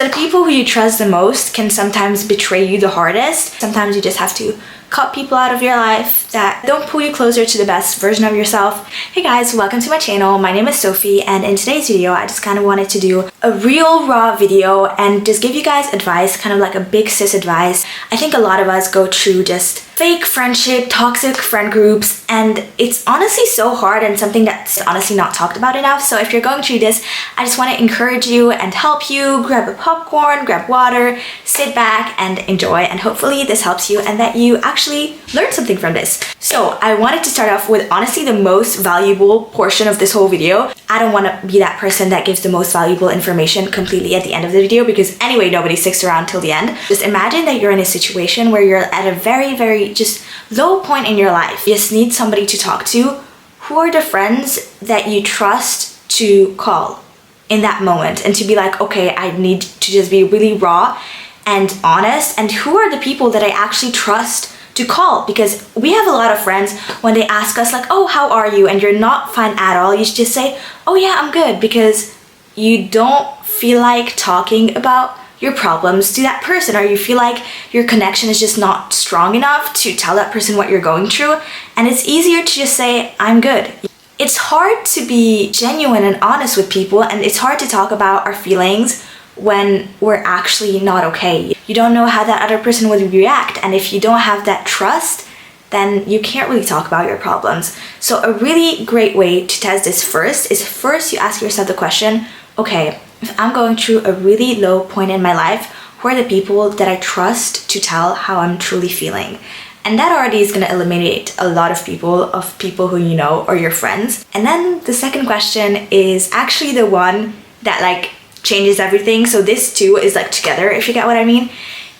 The people who you trust the most can sometimes betray you the hardest. Sometimes you just have to cut people out of your life that don't pull you closer to the best version of yourself. Hey guys, welcome to my channel. My name is Sophie, and in today's video I just kind of wanted to do a real raw video and just give you guys advice, kind of like a big sis advice. I think a lot of us go through just fake friendship, toxic friend groups, and it's honestly so hard and something that's honestly not talked about enough. So if you're going through this, I just want to encourage you and help you. Grab a popcorn, grab water, sit back and enjoy, and hopefully this helps you and that you actually learn something from this. So I wanted to start off with honestly the most valuable portion of this whole video. I don't want to be that person that gives the most valuable information completely at the end of the video, because anyway nobody sticks around till the end. Just imagine that you're in a situation where you're at a very just low point in your life. You just need somebody to talk to. Who are the friends that you trust to call in that moment and to be like, okay, I need to just be really raw and honest? And who are the people that I actually trust to call? Because we have a lot of friends, when they ask us like, oh, how are you, and you're not fine at all, you should just say, oh yeah, I'm good, because you don't feel like talking about your problems to that person, or you feel like your connection is just not strong enough to tell that person what you're going through, and it's easier to just say, I'm good. It's hard to be genuine and honest with people, and it's hard to talk about our feelings when we're actually not okay. You don't know how that other person would react, and if you don't have that trust, then you can't really talk about your problems. So a really great way to test this is you ask yourself the question, okay, if I'm going through a really low point in my life, who are the people that I trust to tell how I'm truly feeling? And that already is going to eliminate a lot of people who you know or your friends. And then the second question is actually the one that like changes everything. So this two is like together, if you get what I mean,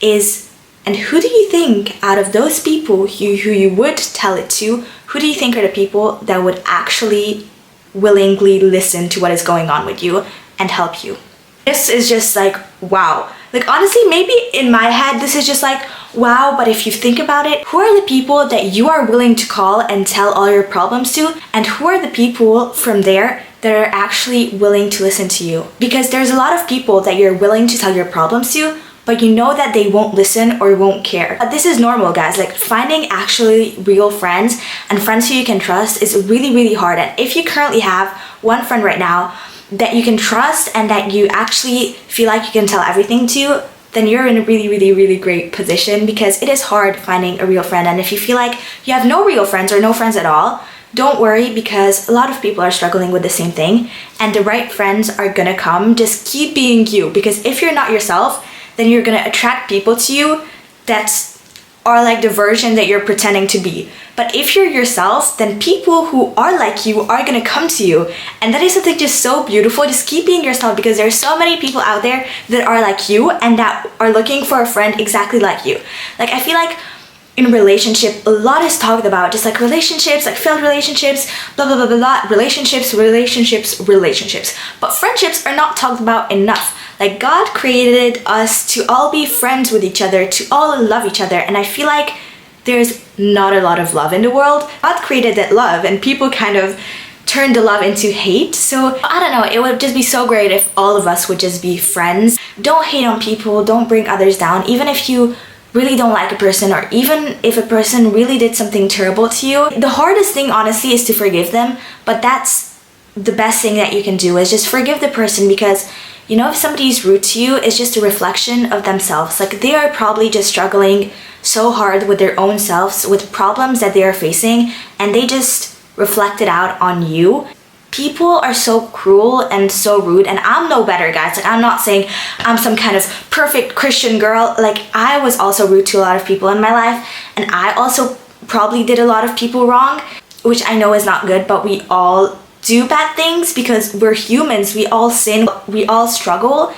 and who do you think out of those people who you would tell it to, who do you think are the people that would actually willingly listen to what is going on with you and help you? This is just like, wow. Like honestly, maybe in my head, this is just like, wow, but if you think about it, who are the people that you are willing to call and tell all your problems to? And who are the people from there that are actually willing to listen to you? Because there's a lot of people that you're willing to tell your problems to, but you know that they won't listen or won't care. But this is normal, guys. Like finding actually real friends and friends who you can trust is really hard. And if you currently have one friend right now that you can trust and that you actually feel like you can tell everything to, then you're in a really great position, because it is hard finding a real friend. And if you feel like you have no real friends or no friends at all, don't worry, because a lot of people are struggling with the same thing, and the right friends are gonna come. Just keep being you, because if you're not yourself, then you're gonna attract people to you that are like the version that you're pretending to be. But if you're yourself, then people who are like you are gonna come to you, and that is something just so beautiful. Just keep being yourself, because there are so many people out there that are like you and that are looking for a friend exactly like you. Like I feel like in relationship, a lot is talked about, just like relationships, like failed relationships, blah, relationships. But friendships are not talked about enough. Like God created us to all be friends with each other, to all love each other. And I feel like there's not a lot of love in the world. God created that love, and people kind of turned the love into hate. So I don't know, it would just be so great if all of us would just be friends. Don't hate on people, don't bring others down, even if you really don't like a person, or even if a person really did something terrible to you. The hardest thing honestly is to forgive them, but that's the best thing that you can do, is just forgive the person, because you know, if somebody's rude to you, it's just a reflection of themselves. Like they are probably just struggling so hard with their own selves, with problems that they are facing, and they just reflect it out on you. People are so cruel and so rude, and I'm no better, guys. Like I'm not saying I'm some kind of perfect Christian girl. Like I was also rude to a lot of people in my life, and I also probably did a lot of people wrong, which I know is not good, but we all do bad things because we're humans. We all sin, we all struggle,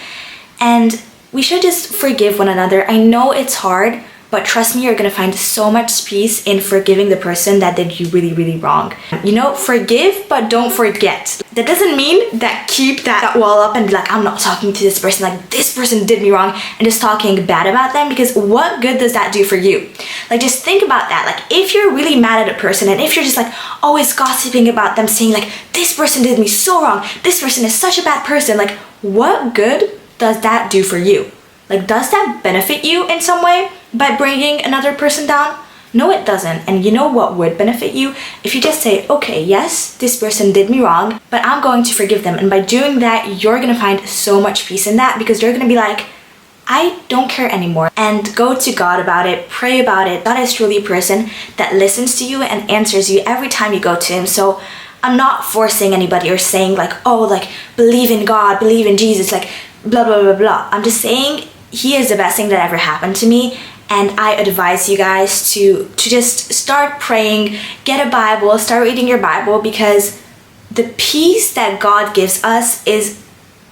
and we should just forgive one another. I know it's hard, but trust me, you're gonna find so much peace in forgiving the person that did you really wrong. You know, forgive, but don't forget. That doesn't mean that keep that wall up and be like, I'm not talking to this person, like this person did me wrong, and just talking bad about them, because what good does that do for you? Like just think about that. Like if you're really mad at a person, and if you're just like always gossiping about them, saying like, this person did me so wrong, this person is such a bad person, like what good does that do for you? Like, does that benefit you in some way by bringing another person down? No, it doesn't. And you know what would benefit you? If you just say, okay, yes, this person did me wrong, but I'm going to forgive them. And by doing that, you're gonna find so much peace in that, because you're gonna be like, I don't care anymore. And go to God about it, pray about it. God is truly a person that listens to you and answers you every time you go to him. So I'm not forcing anybody or saying like, oh, like, believe in God, believe in Jesus, like, blah, blah, blah, blah. I'm just saying he is the best thing that ever happened to me. And I advise you guys to just start praying, get a Bible, start reading your Bible, because the peace that God gives us is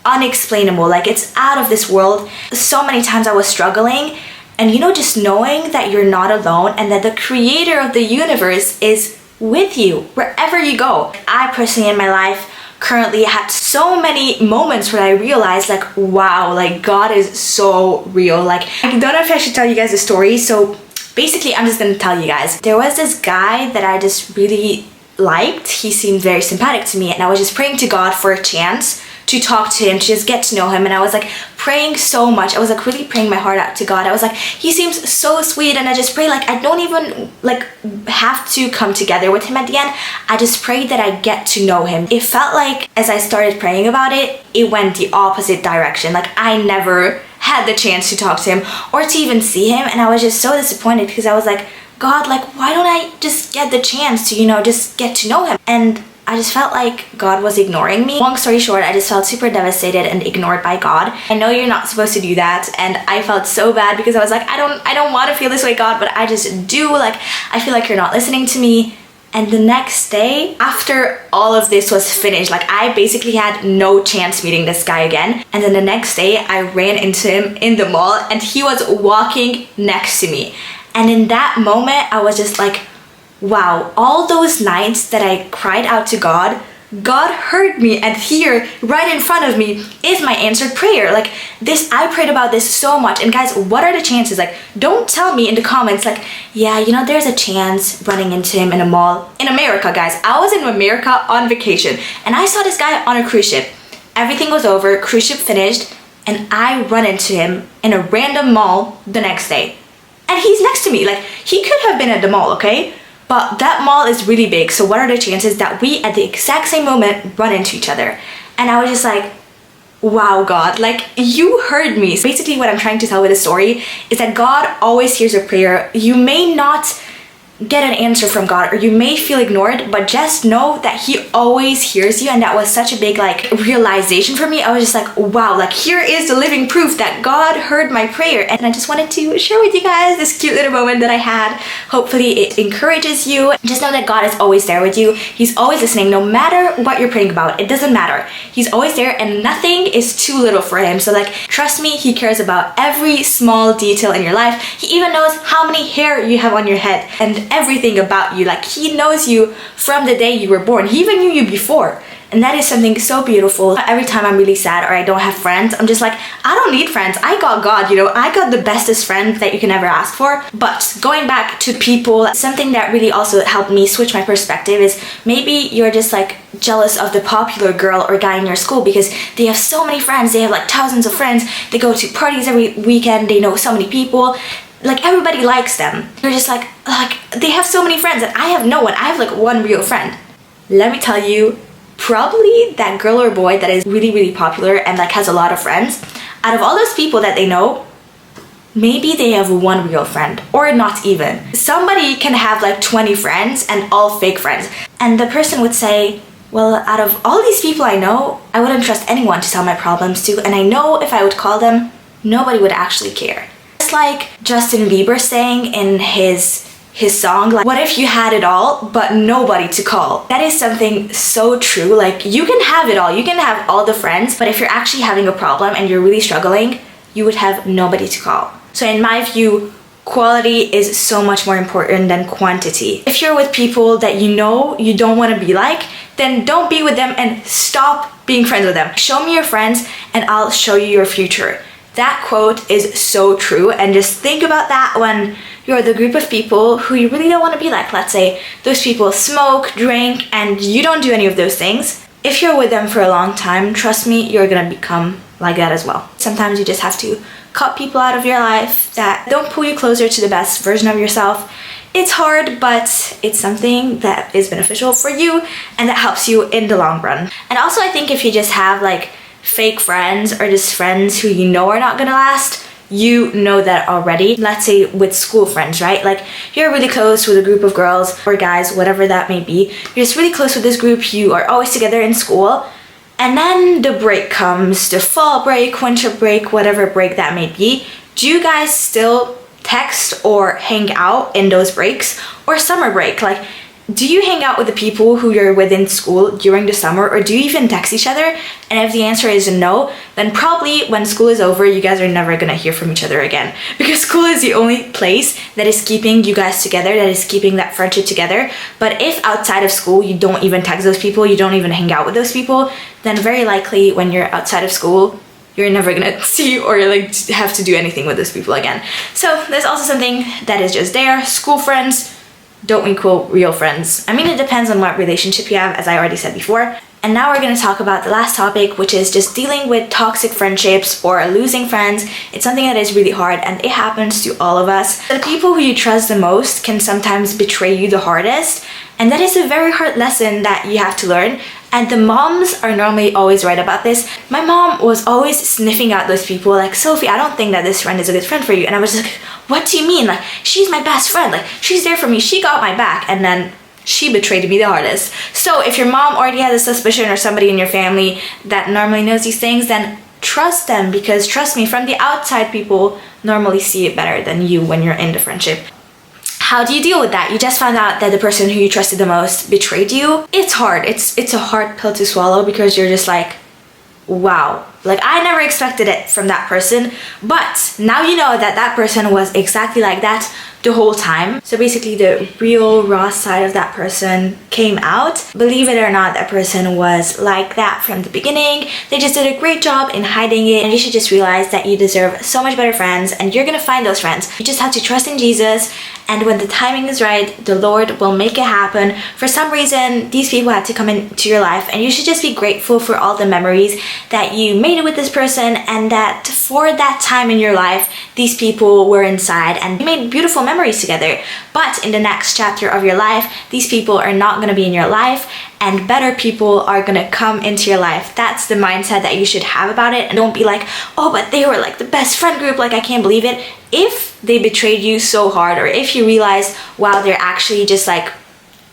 unexplainable. Like, it's out of this world. So many times I was struggling, and just knowing that you're not alone and that the creator of the universe is with you wherever you go. I personally in my life currently had so many moments where I realized like, wow, like God is so real. Like, I don't know if I should tell you guys a story. So basically, I'm just gonna tell you guys. There was this guy that I just really liked. He seemed very sympathetic to me, and I was just praying to God for a chance to talk to him, to just get to know him. And I was like praying so much. I was like really praying my heart out to God. I was like, he seems so sweet. And I just pray like, I don't even like have to come together with him at the end. I just prayed that I get to know him. It felt like as I started praying about it, it went the opposite direction. Like, I never had the chance to talk to him or to even see him. And I was just so disappointed, because I was like, God, like, why don't I just get the chance to, just get to know him? And I just felt like God was ignoring me. Long story short, I just felt super devastated and ignored by God. I know you're not supposed to do that, and I felt so bad, because I was like, I don't want to feel this way, God, but I just do. Like, I feel like you're not listening to me. And the next day, after all of this was finished, like, I basically had no chance meeting this guy again. And then the next day, I ran into him in the mall, and he was walking next to me. And in that moment, I was just like, wow, all those nights that I cried out to God, God heard me, and here, right in front of me, is my answered prayer. Like, this, I prayed about this so much. And guys, what are the chances? Like, don't tell me in the comments, like, yeah, there's a chance running into him in a mall. In America, guys, I was in America on vacation, and I saw this guy on a cruise ship. Everything was over, cruise ship finished, and I run into him in a random mall the next day. And he's next to me. Like, he could have been at the mall, okay? But that mall is really big, so what are the chances that we at the exact same moment run into each other? And I was just like, wow, God, like, you heard me. So basically what I'm trying to tell with the story is that God always hears your prayer. You may not get an answer from God, or you may feel ignored, but just know that he always hears you. And that was such a big like realization for me. I was just like, wow, like, here is the living proof that God heard my prayer. And I just wanted to share with you guys this cute little moment that I had. Hopefully it encourages you. Just know that God is always there with you. He's always listening, no matter what you're praying about. It doesn't matter. He's always there, and nothing is too little for him. So like, trust me, he cares about every small detail in your life. He even knows how many hair you have on your head and everything about you. Like, he knows you from the day you were born. He even knew you before. And that is something so beautiful. Every time I'm really sad or I don't have friends, I'm just like, I don't need friends. I got God, I got the bestest friend that you can ever ask for. But going back to people, something that really also helped me switch my perspective is maybe you're just like jealous of the popular girl or guy in your school because they have so many friends. They have like thousands of friends. They go to parties every weekend. They know so many people. Like, everybody likes them. You're just like they have so many friends and I have no one. I have like one real friend. Let me tell you, probably that girl or boy that is really, really popular and like has a lot of friends, out of all those people that they know, maybe they have one real friend, or not even. Somebody can have like 20 friends and all fake friends. And the person would say, well, out of all these people I know, I wouldn't trust anyone to tell my problems to, and I know if I would call them, nobody would actually care. Just like Justin Bieber saying in his song, like, what if you had it all but nobody to call? That is something so true. Like, you can have it all, you can have all the friends, but if you're actually having a problem and you're really struggling, you would have nobody to call. So in my view, quality is so much more important than quantity. If you're with people that you know you don't want to be like, then don't be with them and stop being friends with them. Show me your friends and I'll show you your future. That quote is so true, and just think about that when you're the group of people who you really don't want to be like. Let's say those people smoke, drink, and you don't do any of those things. If you're with them for a long time, trust me, you're gonna become like that as well. Sometimes you just have to cut people out of your life that don't pull you closer to the best version of yourself. It's hard, but it's something that is beneficial for you and that helps you in the long run. And also I think if you just have like fake friends or just friends who you know are not gonna last, you know that already. Let's say with school friends, right? Like you're really close with a group of girls or guys, whatever that may be. You're just really close with this group. You are always together in school. And then the break comes, the fall break, winter break, whatever break that may be. Do you guys still text or hang out in those breaks? Or summer break? Like, do you hang out with the people who you're with in school during the summer, or do you even text each other? And if the answer is no, then probably when school is over, you guys are never gonna hear from each other again, because school is the only place that is keeping you guys together, that is keeping that friendship together. But if outside of school you don't even text those people, you don't even hang out with those people, then very likely when you're outside of school, you're never gonna see or like have to do anything with those people again. So there's also something that is just there. School friends don't equal real friends. I mean, it depends on what relationship you have, as I already said before. And now we're going to talk about the last topic, which is just dealing with toxic friendships or losing friends. It's something that is really hard, and it happens to all of us. The people who you trust the most can sometimes betray you the hardest, and that is a very hard lesson that you have to learn. And the moms are normally always right about this. My mom was always sniffing out those people like, Sophie, I don't think that this friend is a good friend for you. And I was like, what do you mean? Like, she's my best friend. Like, she's there for me. She got my back. And then she betrayed me the hardest. So if your mom already has a suspicion, or somebody in your family that normally knows these things, then trust them, because trust me, from the outside, people normally see it better than you when you're in the friendship. How do you deal with that? You just found out that the person who you trusted the most betrayed you. It's hard. It's a hard pill to swallow, because you're just like, wow, like I never expected it from that person. But now you know that that person was exactly like that the whole time. So basically the real raw side of that person came out. Believe it or not, that person was like that from the beginning. They just did a great job in hiding it, and you should just realize that you deserve so much better friends, and you're gonna find those friends. You just have to trust in Jesus, and when the timing is right, the Lord will make it happen. For some reason, these people had to come into your life, and you should just be grateful for all the memories that you made with this person, and that for that time in your life, these people were inside and you made beautiful memories together. But in the next chapter of your life, these people are not going to be in your life, and better people are going to come into your life. That's the mindset that you should have about it. And don't be like, oh, but they were like the best friend group, like I can't believe it. If they betrayed you so hard, or if you realize, wow, they're actually just like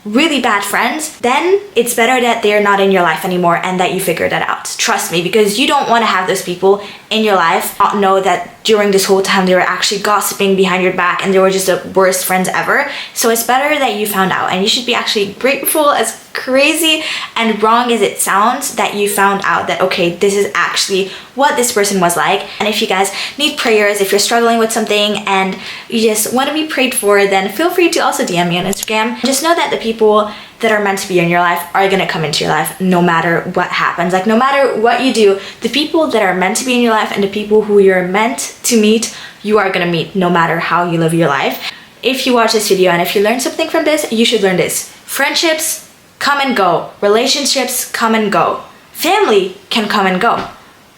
really bad friends, then it's better that they're not in your life anymore and that you figure that out. Trust me, because you don't want to have those people in your life not know that during this whole time they were actually gossiping behind your back and they were just the worst friends ever. So it's better that you found out, and you should be actually grateful, as crazy and wrong as it sounds, that you found out that, okay, this is actually what this person was like. And if you guys need prayers, if you're struggling with something and you just want to be prayed for, then feel free to also DM me on Instagram. Just know that the people that are meant to be in your life are going to come into your life no matter what happens. Like, no matter what you do, the people that are meant to be in your life and the people who you're meant to meet, you are going to meet no matter how you live your life. If you watch this video and if you learned something from this, you should learn this. Friendships come and go. Relationships come and go. Family can come and go.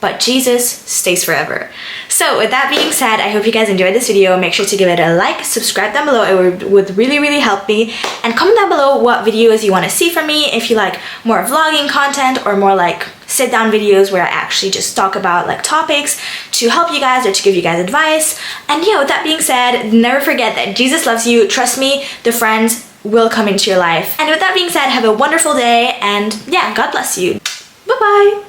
But Jesus stays forever. So with that being said, I hope you guys enjoyed this video. Make sure to give it a like, subscribe down below. It would really, really help me. And comment down below what videos you want to see from me. If you like more vlogging content or more like sit down videos where I actually just talk about like topics to help you guys or to give you guys advice. And yeah, with that being said, never forget that Jesus loves you. Trust me, the friends will come into your life. And with that being said, have a wonderful day, and yeah, God bless you. Bye-bye.